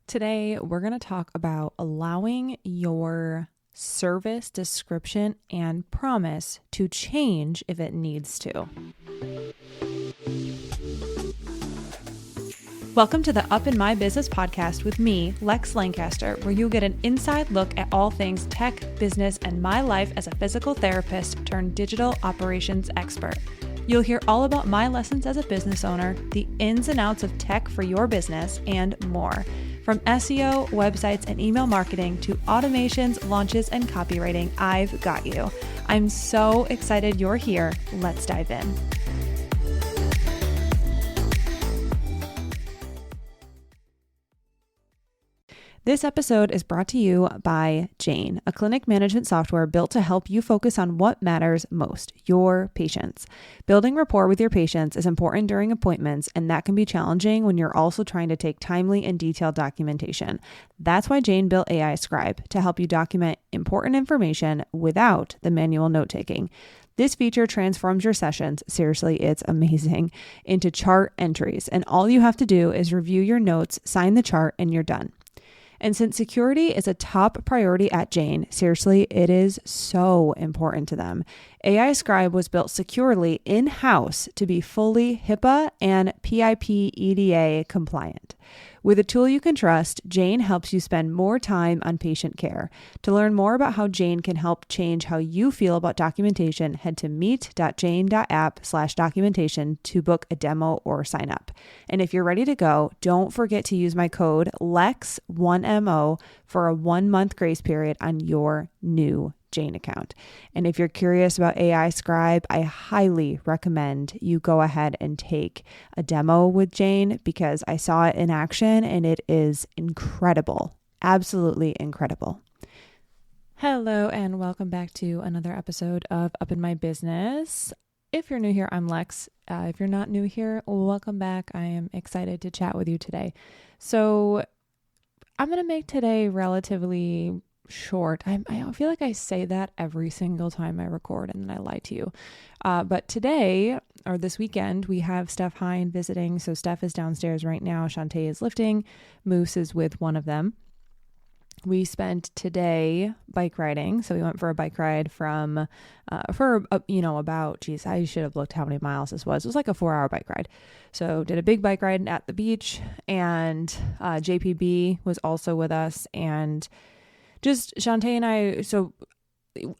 Today, we're going to talk about allowing your service description and promise to change if it needs to. Welcome to the Up in My Business podcast with me, Lex Lancaster, where you'll get an inside look at all things tech, business, and my life as a physical therapist turned digital operations expert. You'll hear all about my lessons as a business owner, the ins and outs of tech for your business, and more. From SEO, websites, and email marketing to automations, launches, and copywriting, I've got you. I'm so excited you're here. Let's dive in. This episode is brought to you by Jane, a clinic management software built to help you focus on what matters most, your patients. Building rapport with your patients is important during appointments, and that can be challenging when you're also trying to take timely and detailed documentation. That's why Jane built AI Scribe to help you document important information without the manual note-taking. This feature transforms your sessions, seriously, it's amazing, into chart entries, and all you have to do is review your notes, sign the chart, and you're done. And since security is a top priority at Jane, seriously, it is so important to them. AI Scribe was built securely in-house to be fully HIPAA and PIP EDA compliant. With a tool you can trust, Jane helps you spend more time on patient care. To learn more about how Jane can help change how you feel about documentation, head to meet.jane.app/documentation to book a demo or sign up. And if you're ready to go, don't forget to use my code LEX1MO for a 1-month grace period on your new Jane account. And if you're curious about AI Scribe, I highly recommend you go ahead and take a demo with Jane because I saw it in action and it is incredible. Absolutely incredible. Hello and welcome back to another episode of Up in My Business. If you're new here, I'm Lex. If you're not new here, welcome back. I am excited to chat with you today. So I'm going to make today relatively short. I feel like I say that every single time I record and then I lie to you. But today, or this weekend, we have Steph Hine visiting. So Steph is downstairs right now. Shantae is lifting. Moose is with one of them. We spent today bike riding. So we went for a bike ride from, I should have looked how many miles this was. It was like a 4-hour bike ride. So did a big bike ride at the beach, and JPB was also with us, and just Shantae and I, so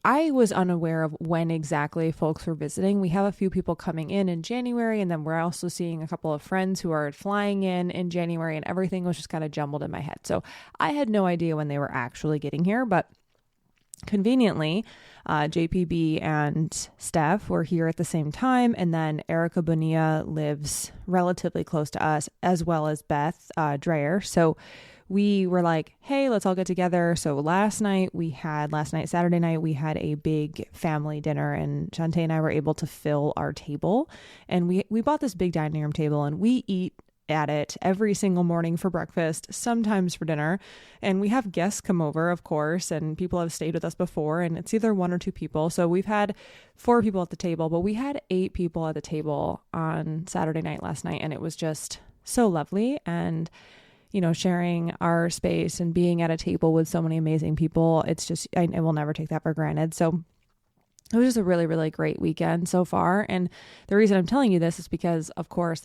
I was unaware of when exactly folks were visiting. We have a few people coming in January, and then we're also seeing a couple of friends who are flying in January, and everything was just kind of jumbled in my head. So I had no idea when they were actually getting here, but conveniently, JPB and Steph were here at the same time, and then Erica Bonilla lives relatively close to us, as well as Beth Dreyer. So we were like, hey, let's all get together. So Saturday night, we had a big family dinner, and Shantae and I were able to fill our table. And we bought this big dining room table, and we eat at it every single morning for breakfast, sometimes for dinner. And we have guests come over, of course, and people have stayed with us before, and it's either 1 or 2 people. So we've had 4 people at the table, but we had 8 people at the table on Saturday night last night, and it was just so lovely. And sharing our space and being at a table with so many amazing people, it's just, I will never take that for granted. So it was just a really, really great weekend so far. And the reason I'm telling you this is because, of course,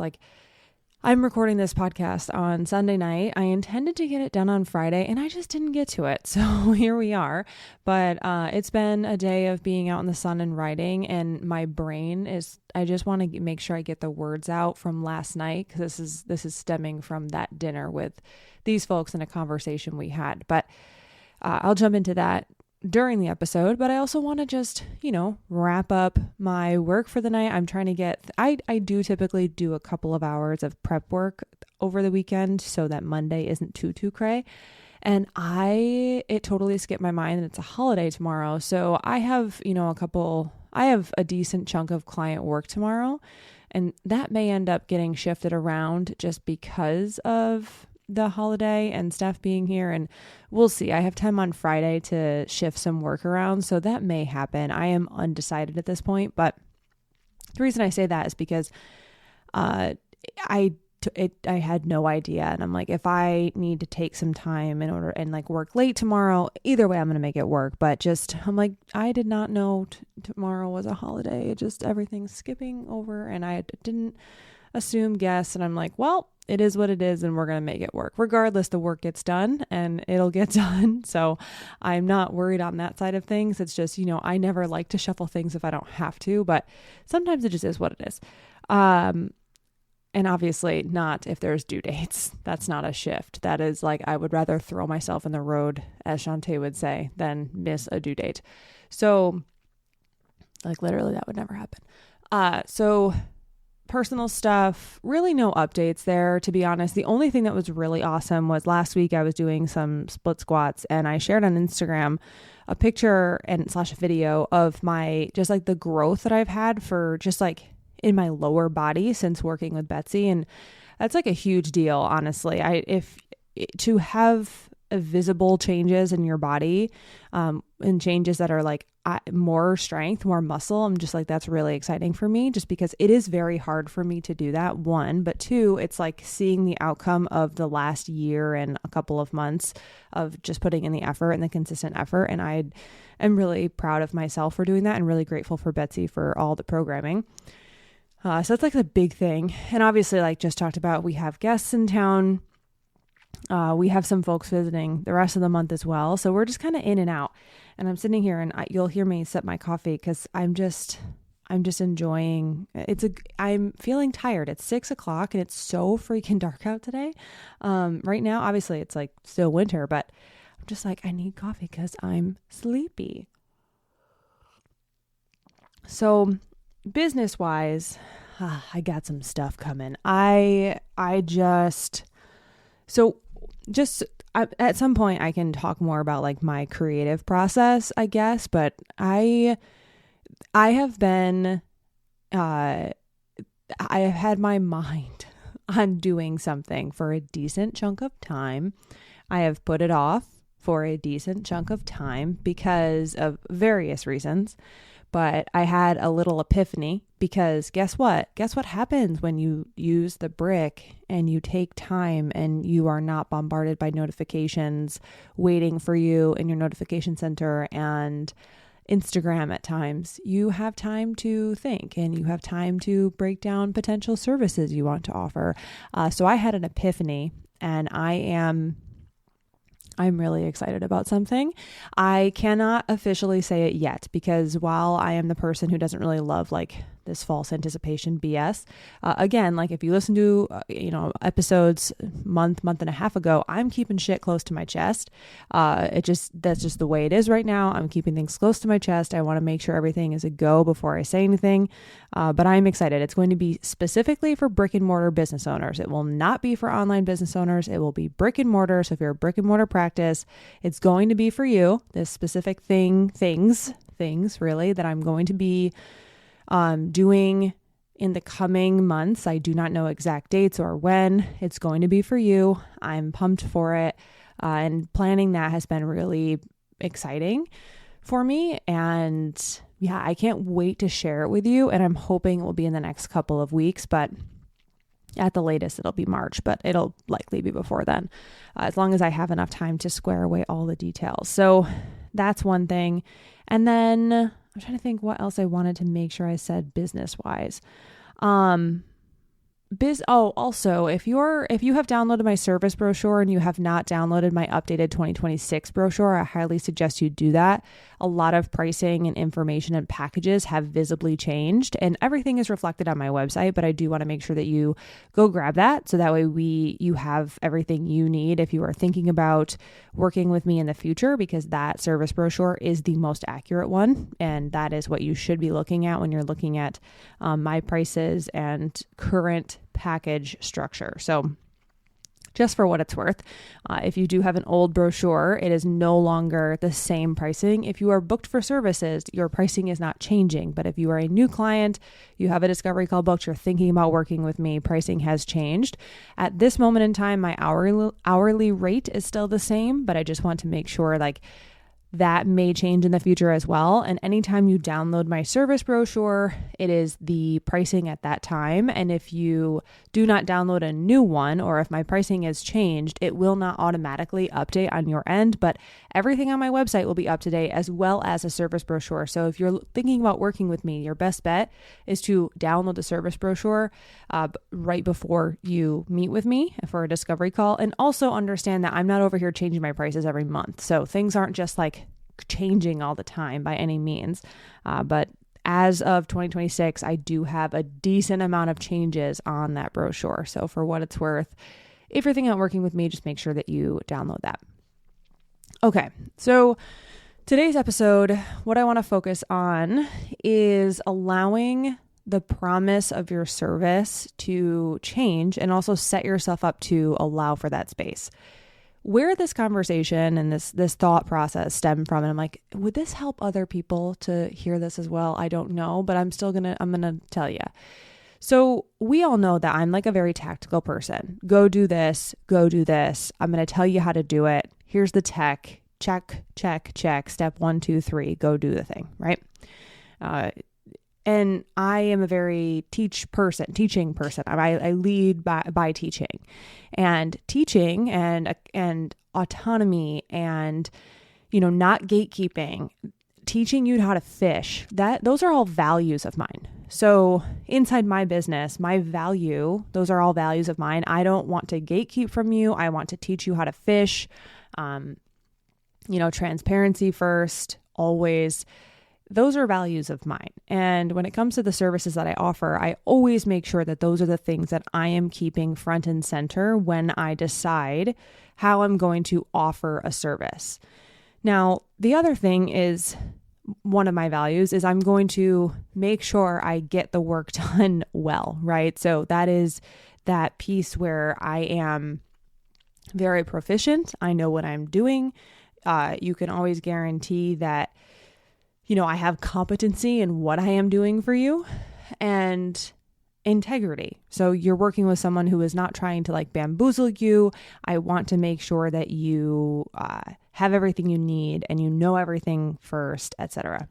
I'm recording this podcast on Sunday night. I intended to get it done on Friday, and I just didn't get to it. So here we are. But it's been a day of being out in the sun and writing, and my brain is, I just want to make sure I get the words out from last night, because this is stemming from that dinner with these folks and a conversation we had. But I'll jump into that during the episode, but I also want to just, wrap up my work for the night. I'm trying to get, I do typically do a couple of hours of prep work over the weekend so that Monday isn't too cray. And it totally skipped my mind that it's a holiday tomorrow. So I have, I have a decent chunk of client work tomorrow, and that may end up getting shifted around just because of the holiday and Steph being here, and we'll see. I have time on Friday to shift some work around, so that may happen. I am undecided at this point, but the reason I say that is because I I had no idea. And I'm like, if I need to take some time in order and like work late tomorrow, either way, I'm going to make it work. But I'm like, I did not know tomorrow was a holiday. Just everything's skipping over, and I didn't guess. And I'm like, well, it is what it is, and we're going to make it work. Regardless, the work gets done and it'll get done. So I'm not worried on that side of things. It's just, I never like to shuffle things if I don't have to, but sometimes it just is what it is. And obviously not if there's due dates. That's not a shift. That is like, I would rather throw myself in the road, as Shantae would say, than miss a due date. So like literally that would never happen. So personal stuff, really no updates there, to be honest. The only thing that was really awesome was last week I was doing some split squats, and I shared on Instagram a picture and / video of my, just like the growth that I've had for just like in my lower body since working with Betsy. And that's like a huge deal, honestly. To have visible changes in your body, and changes that are like more strength, more muscle, I'm just like, that's really exciting for me, just because it is very hard for me to do that, one, but two, it's like seeing the outcome of the last year and a couple of months of just putting in the effort and the consistent effort. And I am really proud of myself for doing that, and really grateful for Betsy for all the programming. So that's like the big thing. And obviously, like just talked about, we have guests in town. We have some folks visiting the rest of the month as well. So we're just kind of in and out, and I'm sitting here and you'll hear me sip my coffee because I'm just enjoying I'm feeling tired. It's 6:00 and it's so freaking dark out today. Right now, obviously it's like still winter, but I'm just like, I need coffee because I'm sleepy. So business wise, I got some stuff coming. At some point I can talk more about like my creative process, I guess, but I have had my mind on doing something for a decent chunk of time. I have put it off for a decent chunk of time because of various reasons. But I had a little epiphany, because guess what? Guess what happens when you use the brick and you take time and you are not bombarded by notifications waiting for you in your notification center and Instagram at times. You have time to think, and you have time to break down potential services you want to offer. So I had an epiphany, and I'm really excited about something. I cannot officially say it yet, because while I am the person who doesn't really love like this false anticipation BS, again, like if you listen to, episodes month and a half ago, I'm keeping shit close to my chest. That's just the way it is right now. I'm keeping things close to my chest. I want to make sure everything is a go before I say anything. But I'm excited. It's going to be specifically for brick and mortar business owners. It will not be for online business owners. It will be brick and mortar. So if you're a brick and mortar practice, it's going to be for you. This specific things really that I'm going to be doing in the coming months. I do not know exact dates or when. It's going to be for you. I'm pumped for it. And planning that has been really exciting for me. And yeah, I can't wait to share it with you. And I'm hoping it will be in the next couple of weeks, but at the latest, it'll be March, but it'll likely be before then, as long as I have enough time to square away all the details. So that's one thing. And then I'm trying to think what else I wanted to make sure I said business wise. Also, if you have downloaded my service brochure and you have not downloaded my updated 2026 brochure, I highly suggest you do that. A lot of pricing and information and packages have visibly changed, and everything is reflected on my website, but I do want to make sure that you go grab that, so that way you have everything you need if you are thinking about working with me in the future, because that service brochure is the most accurate one, and that is what you should be looking at when you're looking at my prices and current package structure. So just for what it's worth, if you do have an old brochure, it is no longer the same pricing. If you are booked for services, your pricing is not changing. But if you are a new client, you have a discovery call booked, you're thinking about working with me, pricing has changed. At this moment in time, my hourly rate is still the same, but I just want to make sure, like, That may change in the future as well. And anytime you download my service brochure, it is the pricing at that time. And if you do not download a new one, or if my pricing has changed, it will not automatically update on your end, but everything on my website will be up to date, as well as a service brochure. So if you're thinking about working with me, your best bet is to download the service brochure right before you meet with me for a discovery call. And also understand that I'm not over here changing my prices every month. So things aren't just like changing all the time by any means. But as of 2026, I do have a decent amount of changes on that brochure. So for what it's worth, if you're thinking about working with me, just make sure that you download that. Okay, so today's episode, what I want to focus on is allowing the promise of your service to change and also set yourself up to allow for that space. Where this conversation and this thought process stem from, and I'm like, would this help other people to hear this as well? I don't know, but I'm gonna tell you. So we all know that I'm like a very tactical person. Go do this, go do this. I'm gonna tell you how to do it. Here's the tech. Check, check, check. Step 1, 2, 3. Go do the thing, right? And I am a very teaching person. I lead by teaching, and teaching and autonomy and, not gatekeeping, teaching you how to fish, those are all values of mine. So inside my business, those are all values of mine. I don't want to gatekeep from you. I want to teach you how to fish, transparency first, always. Those are values of mine. And when it comes to the services that I offer, I always make sure that those are the things that I am keeping front and center when I decide how I'm going to offer a service. Now, the other thing is, one of my values is I'm going to make sure I get the work done well, right? So that is that piece where I am very proficient. I know what I'm doing. You can always guarantee that I have competency in what I am doing for you, and integrity. So you're working with someone who is not trying to like bamboozle you. I want to make sure that you have everything you need and you know everything first, etc.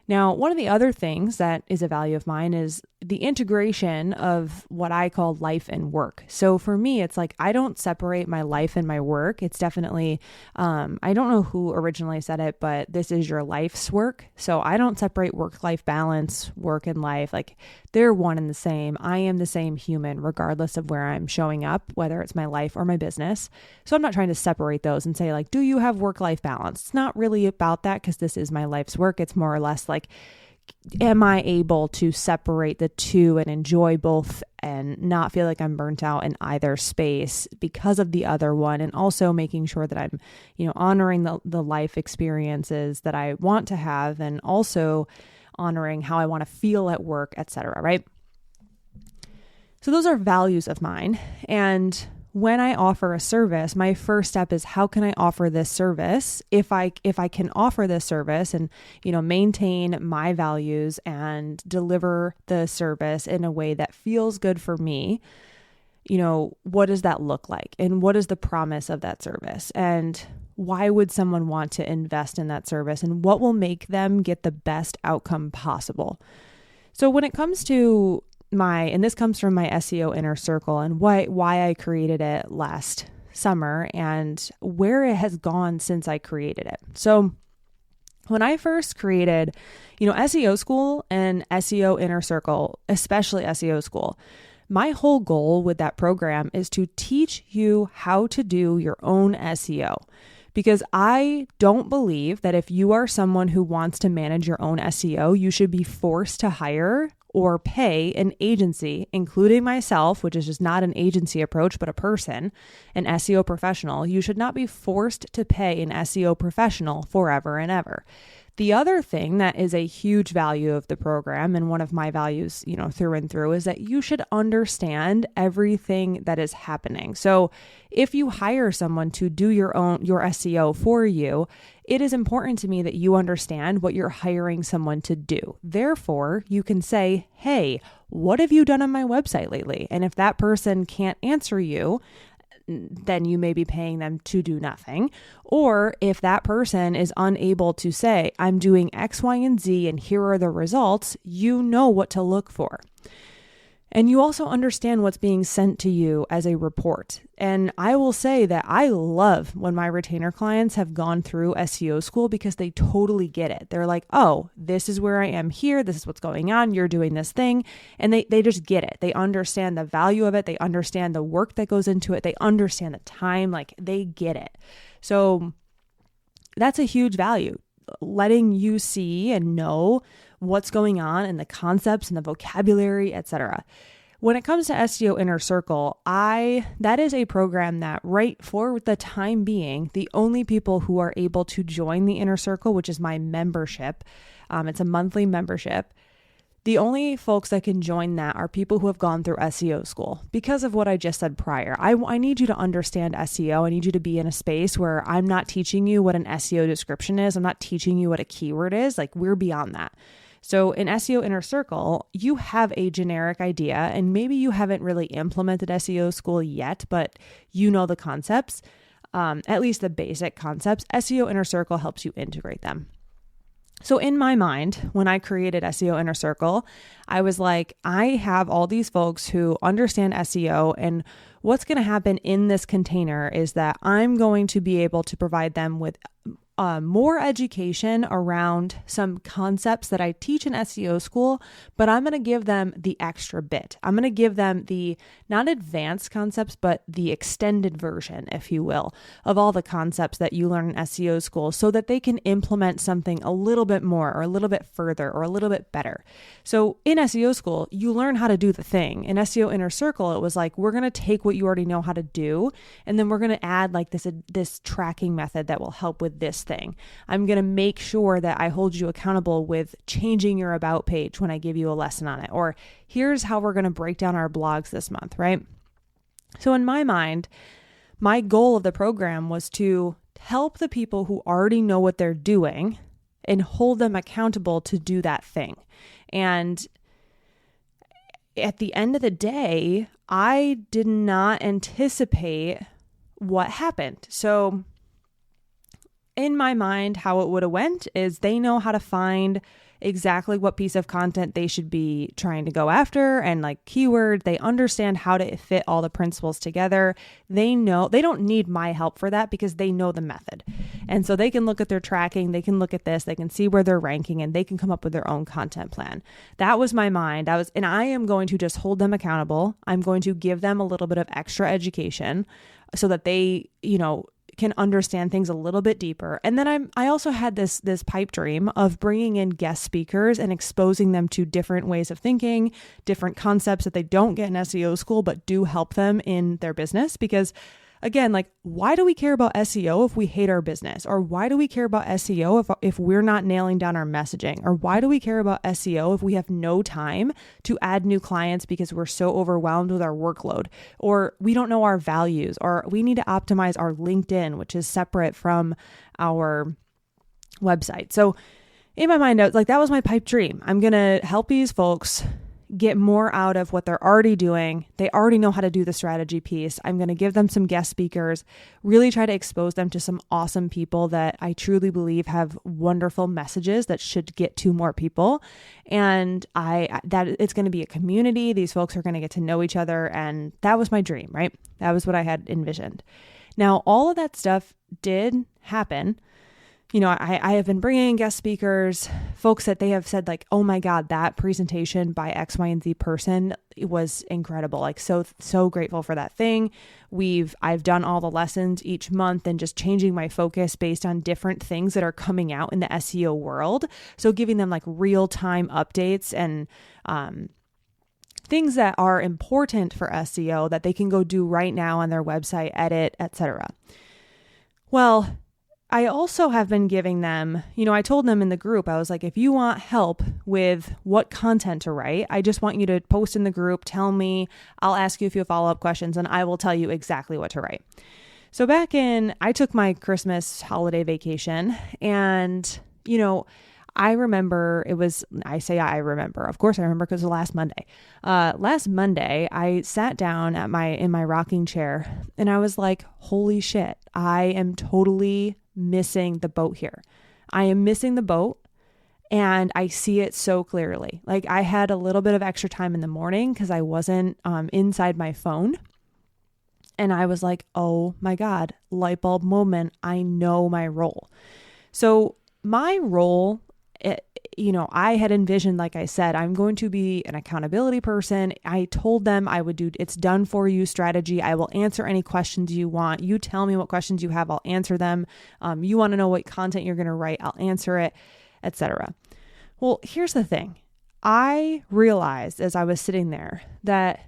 Now, one of the other things that is a value of mine is the integration of what I call life and work. So for me, it's like I don't separate my life and my work. It's definitely, I don't know who originally said it, but this is your life's work. So I don't separate work-life balance, work and life. Like they're one and the same. I am the same human, regardless of where I'm showing up, whether it's my life or my business. So I'm not trying to separate those and say like, do you have work-life balance? It's not really about that because this is my life's work. It's more or less like, am I able to separate the two and enjoy both and not feel like I'm burnt out in either space because of the other one, and also making sure that I'm, honoring the life experiences that I want to have, and also honoring how I want to feel at work, etc. Right? So those are values of mine. And when I offer a service, my first step is how can I offer this service? If I can offer this service and, maintain my values and deliver the service in a way that feels good for me, what does that look like? And what is the promise of that service? And why would someone want to invest in that service? And what will make them get the best outcome possible? So when it comes to and this comes from my SEO Inner Circle and why I created it last summer and where it has gone since I created it. So when I first created, SEO School and SEO Inner Circle, especially SEO School, my whole goal with that program is to teach you how to do your own SEO. Because I don't believe that if you are someone who wants to manage your own SEO, you should be forced to hire or pay an agency, including myself, which is just not an agency approach, but a person, an SEO professional. You should not be forced to pay an SEO professional forever and ever. The other thing that is a huge value of the program, and one of my values, through and through, is that you should understand everything that is happening. So if you hire someone to do your SEO for you, it is important to me that you understand what you're hiring someone to do. Therefore, you can say, hey, what have you done on my website lately? And if that person can't answer you, then you may be paying them to do nothing. Or if that person is unable to say, I'm doing X, Y, and Z, and here are the results, you know what to look for. And you also understand what's being sent to you as a report. And I will say that I love when my retainer clients have gone through SEO school because they totally get it. They're like, oh, this is where I am here. This is what's going on. You're doing this thing. And they just get it. They understand the value of it. They understand the work that goes into it. They understand the time. Like, they get it. So that's a huge value. Letting you see and know what's going on and the concepts and the vocabulary, etc. When it comes to SEO Inner Circle, that is a program that right for the time being, the only people who are able to join the Inner Circle, which is my membership, it's a monthly membership. The only folks that can join that are people who have gone through SEO school because of what I just said prior. I need you to understand SEO. I need you to be in a space where I'm not teaching you what an SEO description is. I'm not teaching you what a keyword is. Like, we're beyond that. So in SEO Inner Circle, you have a generic idea, and maybe you haven't really implemented SEO school yet, but you know the concepts, at least the basic concepts. SEO Inner Circle helps you integrate them. So in my mind, when I created SEO Inner Circle, I was like, I have all these folks who understand SEO, and what's going to happen in this container is that I'm going to be able to provide them with more education around some concepts that I teach in SEO school, but I'm going to give them the extra bit. I'm going to give them the not advanced concepts, but the extended version, if you will, of all the concepts that you learn in SEO school so that they can implement something a little bit more or a little bit further or a little bit better. So in SEO school, you learn how to do the thing. In SEO Inner Circle, it was like, we're going to take what you already know how to do, and then we're going to add like this tracking method that will help with this thing. I'm going to make sure that I hold you accountable with changing your about page when I give you a lesson on it. Or here's how we're going to break down our blogs this month, right? So in my mind, my goal of the program was to help the people who already know what they're doing and hold them accountable to do that thing. And at the end of the day, I did not anticipate what happened. So in my mind, how it would have went is they know how to find exactly what piece of content they should be trying to go after and like keywords. They understand how to fit all the principles together. They know they don't need my help for that because they know the method. And so they can look at their tracking, they can look at this, they can see where they're ranking, and they can come up with their own content plan. That was my mind. And I am going to just hold them accountable. I'm going to give them a little bit of extra education so that they, can understand things a little bit deeper. And then I also had this pipe dream of bringing in guest speakers and exposing them to different ways of thinking, different concepts that they don't get in SEO school, but do help them in their business. Because again, like, why do we care about SEO if we hate our business? Or why do we care about SEO if we're not nailing down our messaging? Or why do we care about SEO if we have no time to add new clients because we're so overwhelmed with our workload? Or we don't know our values, or we need to optimize our LinkedIn, which is separate from our website. So in my mind, I was like, that was my pipe dream. I'm going to help these folks get more out of what they're already doing. They already know how to do the strategy piece. I'm going to give them some guest speakers, really try to expose them to some awesome people that I truly believe have wonderful messages that should get to more people. And that it's going to be a community. These folks are going to get to know each other. And that was my dream, right? That was what I had envisioned. Now, all of that stuff did happen. I have been bringing in guest speakers, folks that they have said like, oh my God, that presentation by X, Y, and Z person, it was incredible. Like so grateful for that thing. I've done all the lessons each month and just changing my focus based on different things that are coming out in the SEO world. So giving them like real time updates and, things that are important for SEO that they can go do right now on their website, edit, etc. Well, I also have been giving them, I told them in the group, I was like, if you want help with what content to write, I just want you to post in the group, tell me, I'll ask you a few follow-up questions, and I will tell you exactly what to write. So I took my Christmas holiday vacation, and, I remember of course I remember because it was last Monday. Last Monday, I sat down in my rocking chair and I was like, holy shit, I am totally missing the boat here. I am missing the boat. And I see it so clearly. Like I had a little bit of extra time in the morning because I wasn't inside my phone. And I was like, oh my God, light bulb moment. I know my role. So my role, I had envisioned, like I said, I'm going to be an accountability person. I told them I would do it's done for you strategy. I will answer any questions you want. You tell me what questions you have, I'll answer them. You want to know what content you're going to write, I'll answer it, etc. Well, here's the thing. I realized as I was sitting there that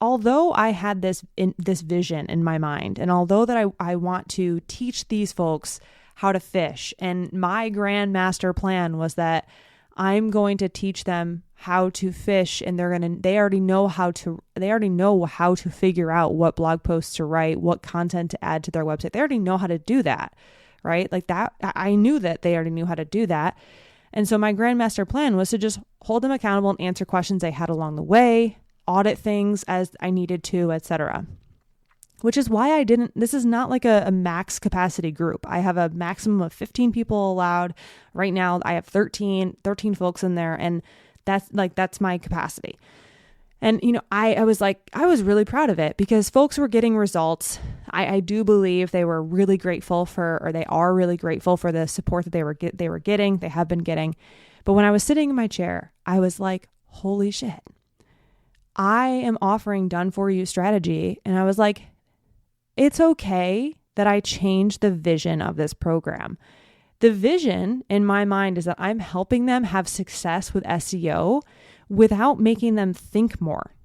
although I had this vision in my mind, and although that I want to teach these folks how to fish, and my grand master plan was that I'm going to teach them how to fish, and they already know how to figure out what blog posts to write, what content to add to their website. They already know how to do that, right? Like that, I knew that they already knew how to do that. And so my grand master plan was to just hold them accountable and answer questions they had along the way, audit things as I needed to, etc. Which is why this is not like a max capacity group. I have a maximum of 15 people allowed. Right now I have 13 folks in there, and that's my capacity. And, I was really proud of it because folks were getting results. I do believe they were really grateful they are really grateful for the support that they have been getting. But when I was sitting in my chair, I was like, holy shit, I am offering done for you strategy. And I was like, it's okay that I changed the vision of this program. The vision in my mind is that I'm helping them have success with SEO without making them think more.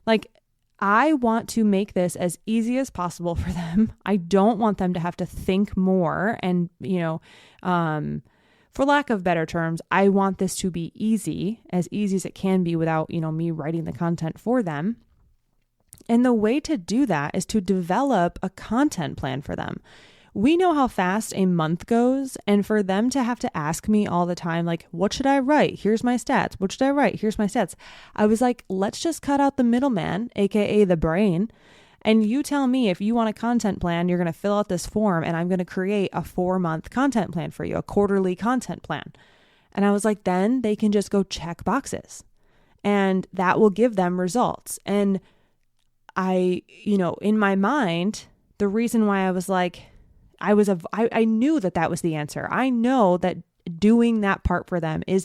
Like, I want to make this as easy as possible for them. I don't want them to have to think more. And, for lack of better terms, I want this to be as easy as it can be without, me writing the content for them. And the way to do that is to develop a content plan for them. We know how fast a month goes, and for them to have to ask me all the time, like, what should I write? Here's my stats. What should I write? Here's my stats. I was like, let's just cut out the middleman, aka the brain, and you tell me if you want a content plan, you're going to fill out this form, and I'm going to create a 4-month content plan for you, a quarterly content plan. And I was like, then they can just go check boxes, and that will give them results. And I, in my mind, the reason why I was like, I knew that was the answer. I know that doing that part for them was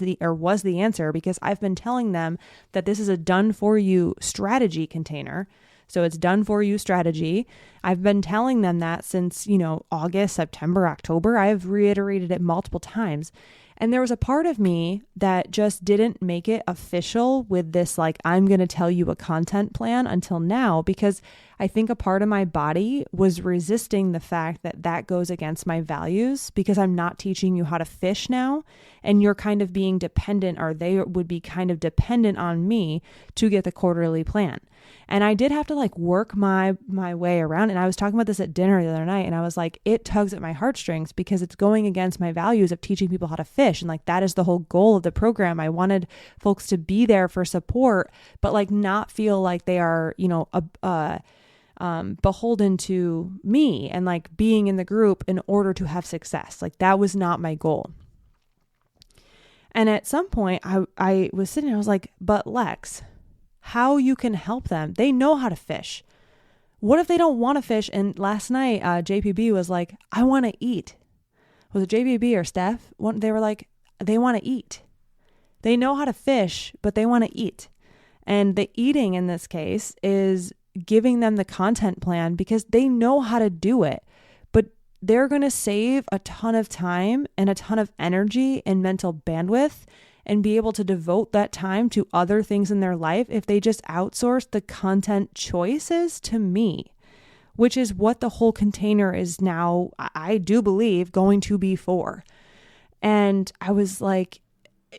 the answer, because I've been telling them that this is a done for you strategy container. So it's done for you strategy. I've been telling them that since, August, September, October. I've reiterated it multiple times. And there was a part of me that just didn't make it official with this, like, I'm going to tell you a content plan until now, because I think a part of my body was resisting the fact that goes against my values, because I'm not teaching you how to fish now, and you're kind of being dependent, or they would be kind of dependent on me to get the quarterly plan. And I did have to work my way around. And I was talking about this at dinner the other night, and I was like, it tugs at my heartstrings because it's going against my values of teaching people how to fish. And that is the whole goal of the program. I wanted folks to be there for support, but not feel like they are, beholden to me and being in the group in order to have success. That was not my goal. And at some point I was sitting, I was like, but Lex, how you can help them? They know how to fish. What if they don't want to fish? And last night, JPB was like, I want to eat. Was it JPB or Steph? They were like, they want to eat. They know how to fish, but they want to eat. And the eating in this case is giving them the content plan because they know how to do it, but they're going to save a ton of time and a ton of energy and mental bandwidth and be able to devote that time to other things in their life if they just outsource the content choices to me, which is what the whole container is now, I do believe, going to be for. And I was like,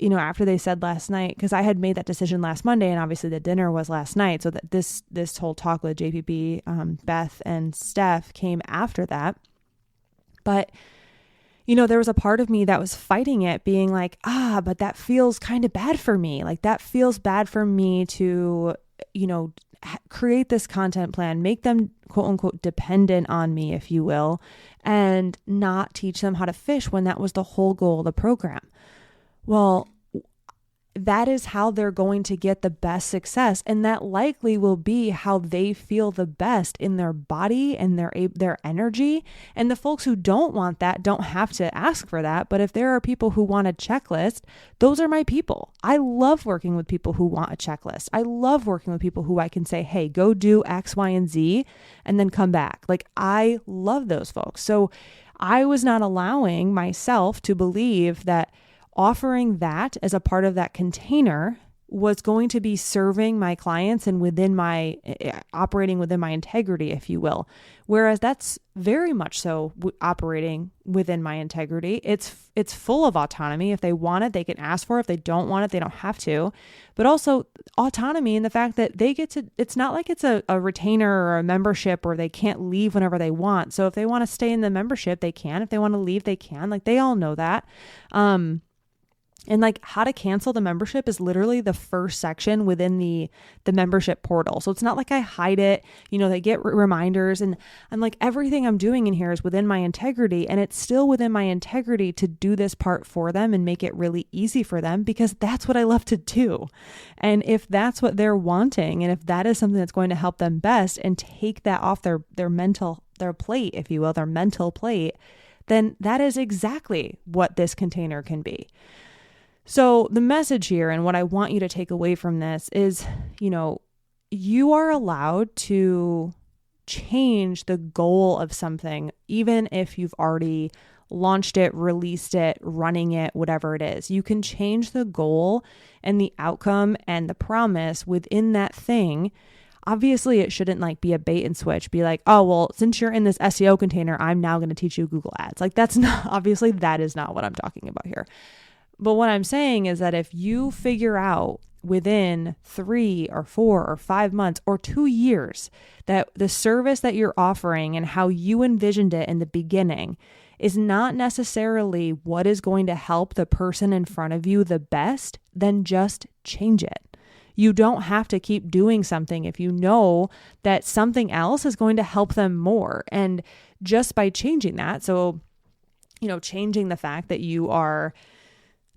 after they said last night, because I had made that decision last Monday, and obviously the dinner was last night, so that this whole talk with JPB, Beth, and Steph came after that. But there was a part of me that was fighting it, being like, but that feels kind of bad for me. Like that feels bad for me to, create this content plan, make them quote unquote dependent on me, if you will, and not teach them how to fish when that was the whole goal of the program. Well, that is how they're going to get the best success. And that likely will be how they feel the best in their body and their energy. And the folks who don't want that don't have to ask for that. But if there are people who want a checklist, those are my people. I love working with people who want a checklist. I love working with people who I can say, hey, go do X, Y, and Z, and then come back. Like, I love those folks. So I was not allowing myself to believe that offering that as a part of that container was going to be serving my clients and operating within my integrity, if you will. Whereas that's very much so operating within my integrity. It's full of autonomy. If they want it, they can ask for it. If they don't want it, they don't have to. But also autonomy in the fact that they get to, it's not like it's a retainer or a membership where they can't leave whenever they want. So if they want to stay in the membership, they can. If they want to leave, they can. Like, they all know that. And like, how to cancel the membership is literally the first section within the membership portal. So it's not like I hide it, they get reminders, and I'm like, everything I'm doing in here is within my integrity, and it's still within my integrity to do this part for them and make it really easy for them, because that's what I love to do. And if that's what they're wanting, and if that is something that's going to help them best and take that off their plate, if you will, their mental plate, then that is exactly what this container can be. So the message here, and what I want you to take away from this is, you are allowed to change the goal of something, even if you've already launched it, released it, running it, whatever it is. You can change the goal and the outcome and the promise within that thing. Obviously, it shouldn't be a bait and switch, be like, oh, well, since you're in this SEO container, I'm now going to teach you Google Ads. Like, that's not, obviously, that is not what I'm talking about here. But what I'm saying is that if you figure out within 3 or 4 or 5 months or 2 years that the service that you're offering and how you envisioned it in the beginning is not necessarily what is going to help the person in front of you the best, then just change it. You don't have to keep doing something if you know that something else is going to help them more. And just by changing that, so, changing the fact that you are,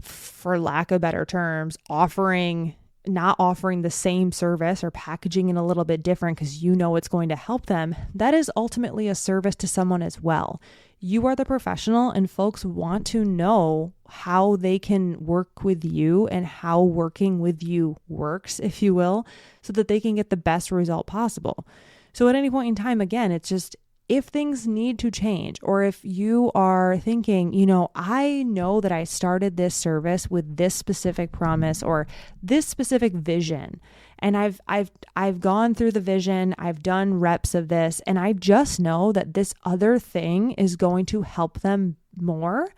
for lack of better terms, not offering the same service or packaging it a little bit different because it's going to help them, that is ultimately a service to someone as well. You are the professional, and folks want to know how they can work with you and how working with you works, if you will, so that they can get the best result possible. So at any point in time, again, it's just, if things need to change, or if you are thinking, I know that I started this service with this specific promise or this specific vision, and I've gone through the vision, I've done reps of this, and I just know that this other thing is going to help them more.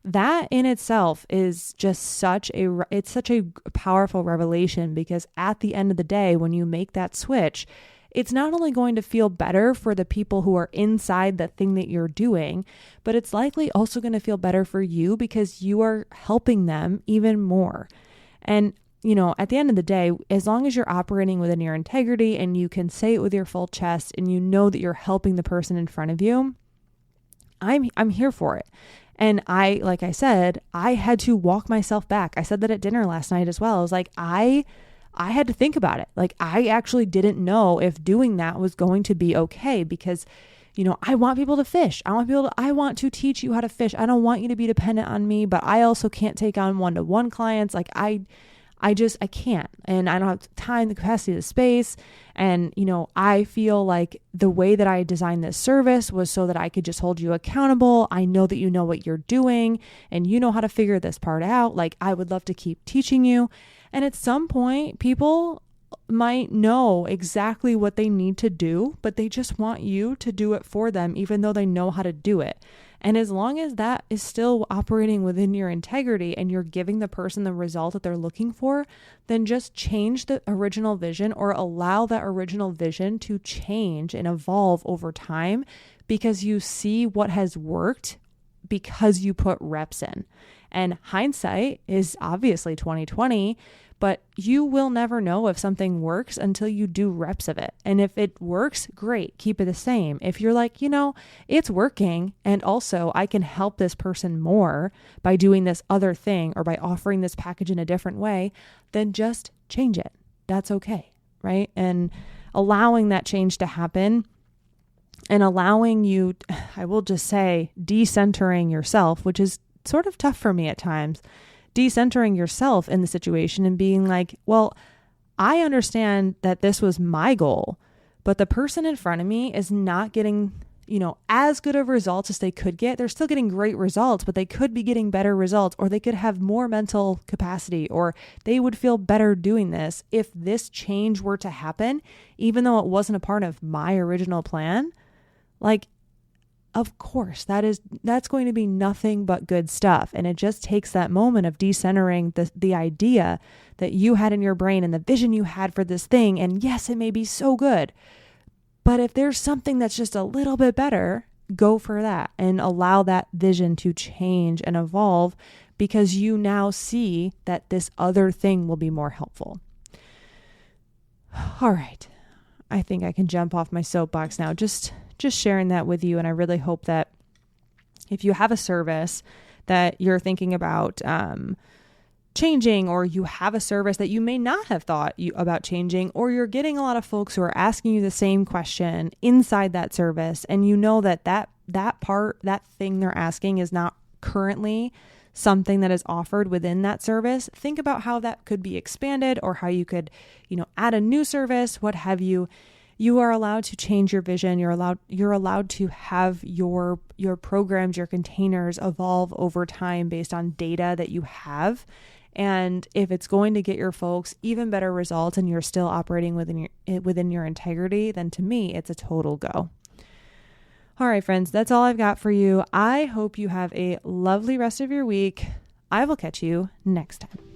That in itself is just such a powerful revelation, because at the end of the day, when you make that switch, it's not only going to feel better for the people who are inside the thing that you're doing, but it's likely also going to feel better for you because you are helping them even more. And, at the end of the day, as long as you're operating within your integrity and you can say it with your full chest and you know that you're helping the person in front of you, I'm here for it. And like I said, I had to walk myself back. I said that at dinner last night as well. I was like, I had to think about it. Like, I actually didn't know if doing that was going to be okay, because, I want people to fish. I want to teach you how to fish. I don't want you to be dependent on me, but I also can't take on one-to-one clients. Like, I can't, and I don't have time, the capacity, the space. And, I feel like the way that I designed this service was so that I could just hold you accountable. I know that you know what you're doing and you know how to figure this part out. Like, I would love to keep teaching you. And at some point, people might know exactly what they need to do, but they just want you to do it for them, even though they know how to do it. And as long as that is still operating within your integrity and you're giving the person the result that they're looking for, then just change the original vision, or allow that original vision to change and evolve over time, because you see what has worked because you put reps in. And hindsight is obviously 2020, but you will never know if something works until you do reps of it. And if it works, great, keep it the same. If you're like, it's working, and also I can help this person more by doing this other thing or by offering this package in a different way, then just change it. That's okay, right? And allowing that change to happen and allowing you, I will just say, decentering yourself, which is sort of tough for me at times, decentering yourself in the situation and being like, well, I understand that this was my goal, but the person in front of me is not getting, as good of results as they could get. They're still getting great results, but they could be getting better results, or they could have more mental capacity, or they would feel better doing this if this change were to happen, even though it wasn't a part of my original plan. Like, of course, that's going to be nothing but good stuff. And it just takes that moment of decentering the idea that you had in your brain and the vision you had for this thing. And yes, it may be so good, but if there's something that's just a little bit better, go for that and allow that vision to change and evolve, because you now see that this other thing will be more helpful. All right. I think I can jump off my soapbox now. Just sharing that with you. And I really hope that if you have a service that you're thinking about changing, or you have a service that you may not have thought about changing, or you're getting a lot of folks who are asking you the same question inside that service, and that thing they're asking is not currently something that is offered within that service, think about how that could be expanded, or how you could, add a new service, what have you. You are allowed to change your vision. You're allowed to have your programs, your containers evolve over time based on data that you have. And if it's going to get your folks even better results and you're still operating within your integrity, then to me, it's a total go. All right, friends, that's all I've got for you. I hope you have a lovely rest of your week. I will catch you next time.